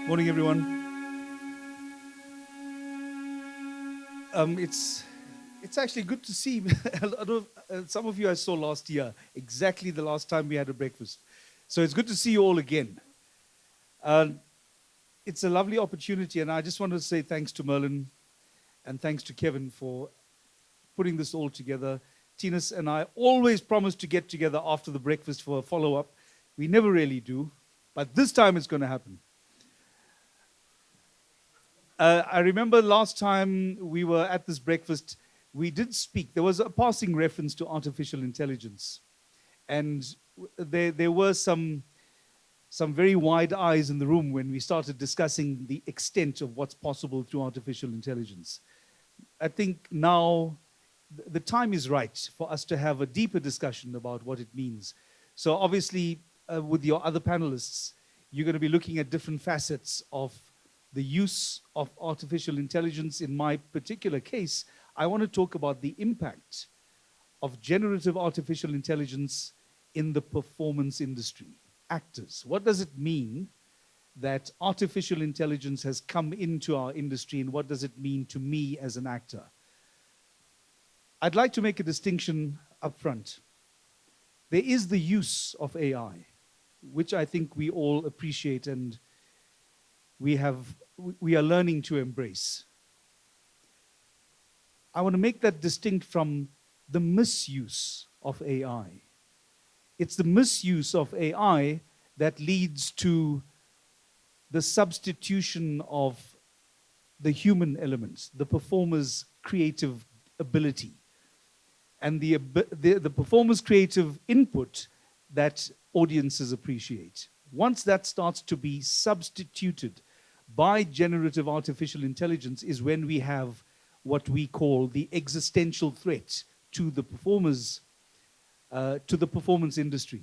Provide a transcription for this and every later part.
Morning, everyone. It's actually good to see a lot of some of you I saw last year, exactly the last time we had a breakfast. So it's good to see you all again. Uh, it's a lovely opportunity, and I just want to say thanks to Merlin and thanks to Kevin for putting this all together. Tinas and I always promise to get together after the breakfast for a follow-up. We never really do, but this time it's going to happen. I remember last time we were at this breakfast, we did speak. There was a passing reference to artificial intelligence. And there were some very wide eyes in the room when we started discussing the extent of what's possible through artificial intelligence. I think now the time is right for us to have a deeper discussion about what it means. So obviously, with your other panelists, you're going to be looking at different facets of the use of artificial intelligence. In my particular case, I want to talk about the impact of generative artificial intelligence in the performance industry. Actors. What does it mean that artificial intelligence has come into our industry, and what does it mean to me as an actor? I'd like to make a distinction up front. There is the use of AI, which I think we all appreciate and we are learning to embrace. I want to make that distinct from the misuse of AI. It's the misuse of AI that leads to the substitution of the human elements, the performer's creative ability, and the performer's creative input that audiences appreciate. Once that starts to be substituted by generative artificial intelligence is when we have what we call the existential threat to the performers, to the performance industry.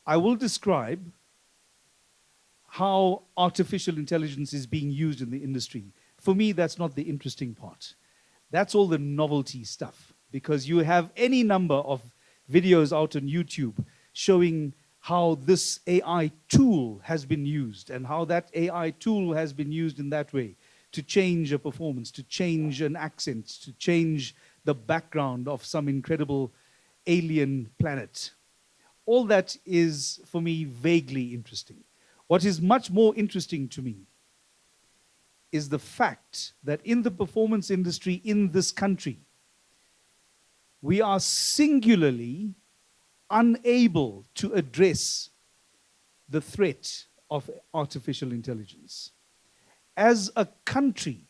I will describe how artificial intelligence is being used in the industry. For me, that's not the interesting part. That's all the novelty stuff, because you have any number of videos out on YouTube showing how this AI tool has been used and how that AI tool has been used in that way to change a performance, to change an accent, to change the background of some incredible alien planet. All that is, for me, vaguely interesting. What is much more interesting to me is the fact that in the performance industry in this country, we are singularly unable to address the threat of artificial intelligence. As a country,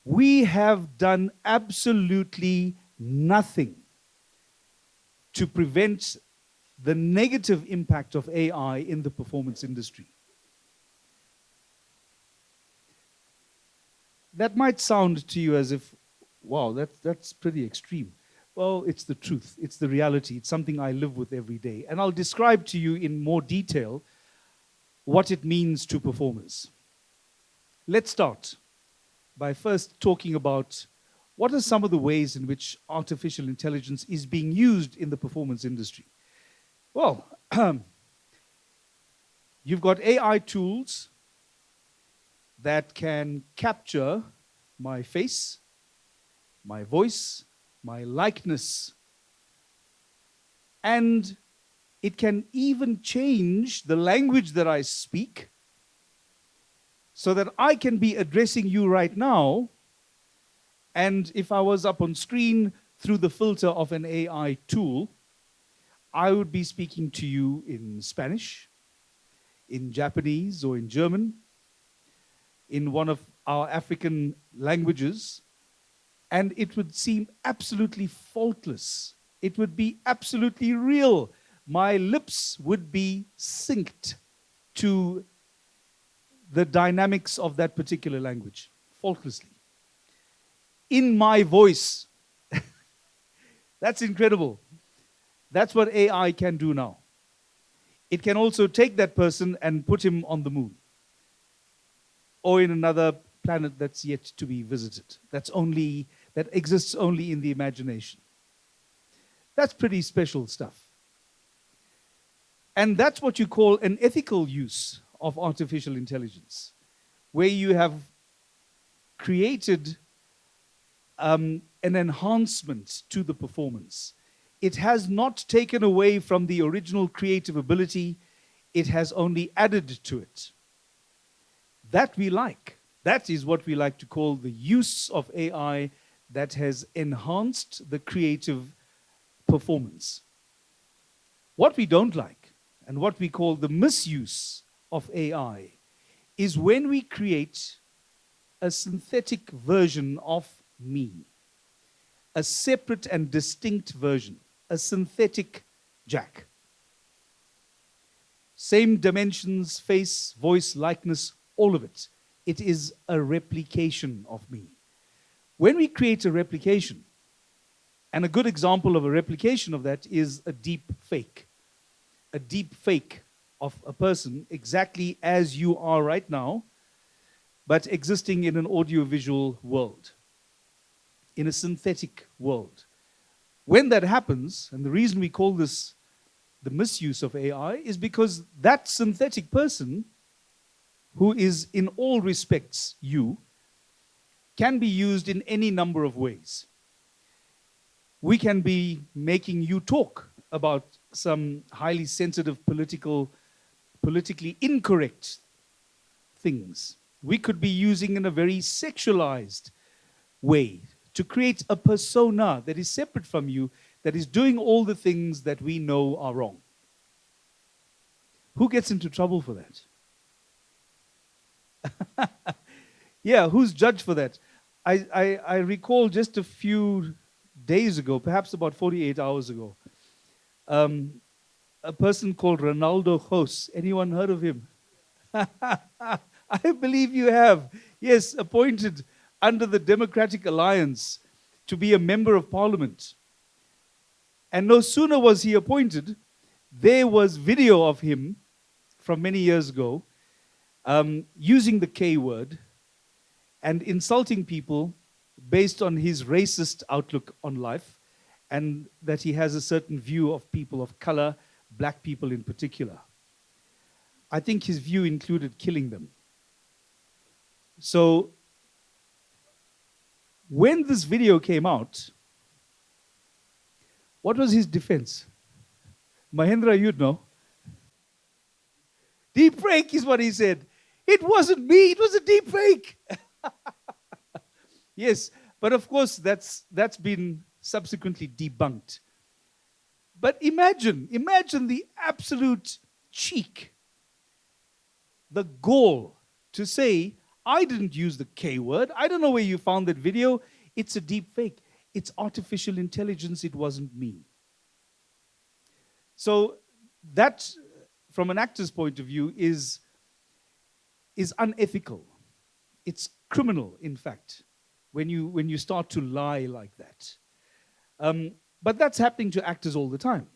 we have done absolutely nothing to prevent the negative impact of AI in the performance industry. That might sound to you as if, wow, that's pretty extreme. Well, it's the truth. It's the reality. It's something I live with every day. And I'll describe to you in more detail what it means to performers. Let's start by first talking about what are some of the ways in which artificial intelligence is being used in the performance industry. Well, you've got AI tools that can capture my face, my voice, my likeness, and it can even change the language that I speak so that I can be addressing you right now, and if I was up on screen through the filter of an AI tool, I would be speaking to you in Spanish, in Japanese, or in German, in one of our African languages, and it would seem absolutely faultless. It would be absolutely real. My lips would be synced to the dynamics of that particular language, faultlessly. In my voice. That's incredible. That's what AI can do now. It can also take that person and put him on the moon, or in another planet that's yet to be visited, that exists only in the imagination. That's pretty special stuff. And that's what you call an ethical use of artificial intelligence, where you have created an enhancement to the performance. It has not taken away from the original creative ability, it has only added to it. That we like. That is what we like to call the use of AI that has enhanced the creative performance. What we don't like, and what we call the misuse of AI, is when we create a synthetic version of me, a separate and distinct version, a synthetic Jack. Same dimensions, face, voice, likeness, all of it. It is a replication of me. When we create a replication, and a good example of a replication of that is a deep fake. A deep fake of a person exactly as you are right now, but existing in an audiovisual world, in a synthetic world. When that happens, and the reason we call this the misuse of AI is because that synthetic person, who is in all respects you, can be used in any number of ways. We can be making you talk about some highly sensitive politically incorrect things. We could be using in a very sexualized way to create a persona that is separate from you, that is doing all the things that we know are wrong. Who gets into trouble for that? Yeah, who's judged for that? I recall just a few days ago, perhaps about 48 hours ago, a person called Ronaldo Hos. Anyone heard of him? I believe you have. Yes, appointed under the Democratic Alliance to be a member of parliament. And no sooner was he appointed, there was video of him from many years ago using the K word and insulting people based on his racist outlook on life, and that he has a certain view of people of color, black people in particular. I think his view included killing them. So when this video came out, what was his defense? Mahendra, you'd know. Deep fake is what he said. It wasn't me, it was a deep fake. Yes, but of course that's been subsequently debunked. But imagine the absolute cheek, the gall to say, I didn't use the K word. I don't know where you found that video. It's a deep fake. It's artificial intelligence. It wasn't me. So that, from an actor's point of view, is unethical. It's criminal, in fact, when you start to lie like that. But that's happening to actors all the time.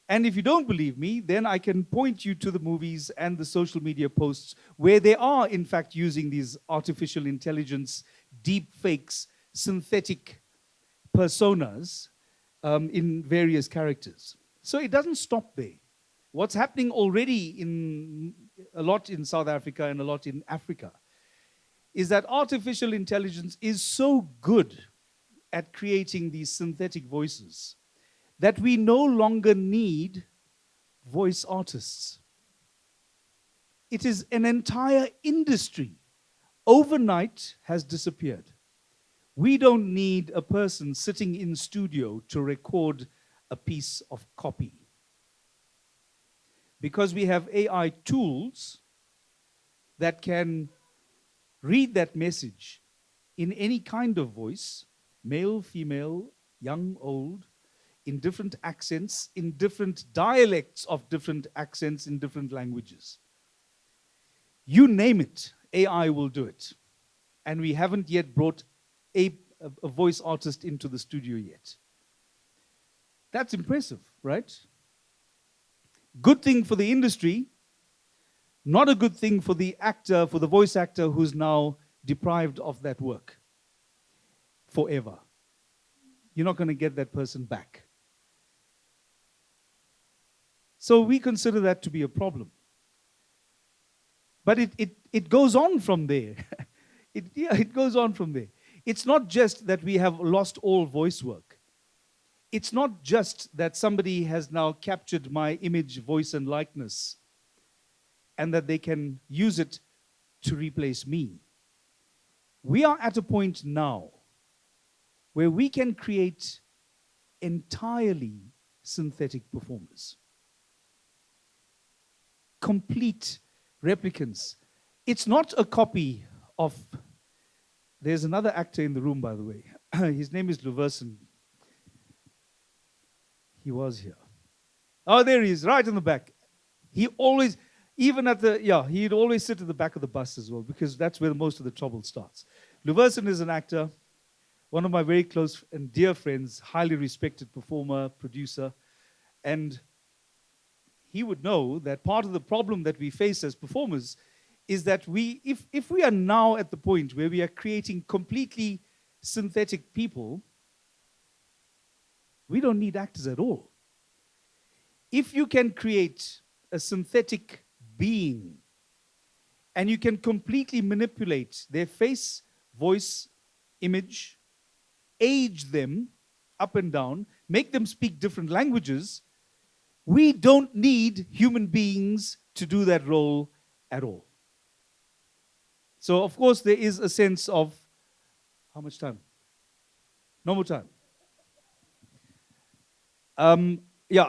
And if you don't believe me, then I can point you to the movies and the social media posts where they are, in fact, using these artificial intelligence, deep fakes, synthetic personas in various characters. So it doesn't stop there. What's happening already a lot in South Africa and a lot in Africa is that artificial intelligence is so good at creating these synthetic voices that we no longer need voice artists. It is an entire industry, overnight has disappeared. We don't need a person sitting in studio to record a piece of copy. Because we have AI tools that can read that message in any kind of voice, male, female, young, old, in different accents, in different dialects of different accents, in different languages. You name it, AI will do it. And we haven't yet brought a voice artist into the studio yet. That's impressive, right? Good thing for the industry, not a good thing for the actor, for the voice actor who's now deprived of that work forever. You're not going to get that person back. So we consider that to be a problem. But it goes on from there. It goes on from there. It's not just that we have lost all voice work. It's not just that somebody has now captured my image, voice, and likeness, and that they can use it to replace me. We are at a point now where we can create entirely synthetic performers. Complete replicants. It's not a copy of... There's another actor in the room, by the way. His name is Luverson. He was here. Oh, there he is, right in the back. He always, even at the, he'd always sit at the back of the bus as well, because that's where most of the trouble starts. Luverson is an actor, one of my very close and dear friends, highly respected performer, producer, and he would know that part of the problem that we face as performers is that if we are now at the point where we are creating completely synthetic people, we don't need actors at all. If you can create a synthetic being and you can completely manipulate their face, voice, image, age them up and down, make them speak different languages, we don't need human beings to do that role at all. So, of course, there is a sense of, how much time? No more time.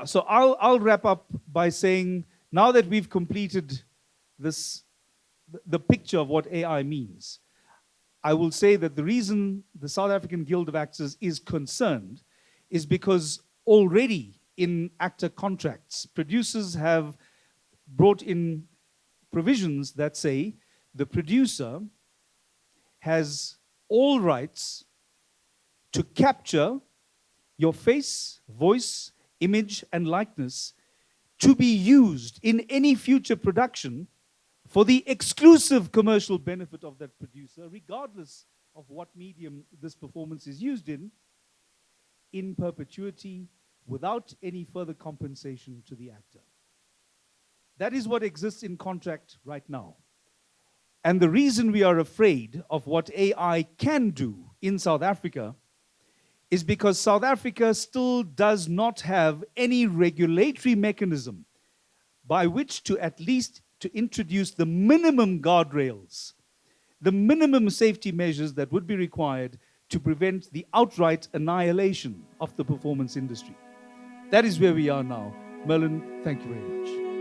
So I'll wrap up by saying, now that we've completed the picture of what AI means, I will say that the reason the South African Guild of Actors is concerned is because already in actor contracts, producers have brought in provisions that say the producer has all rights to capture your face, voice, image, and likeness to be used in any future production for the exclusive commercial benefit of that producer, regardless of what medium this performance is used in perpetuity, without any further compensation to the actor. That is what exists in contract right now. And the reason we are afraid of what AI can do in South Africa is because South Africa still does not have any regulatory mechanism by which to at least to introduce the minimum guardrails, the minimum safety measures that would be required to prevent the outright annihilation of the performance industry. That is where we are now. Merlin, thank you very much.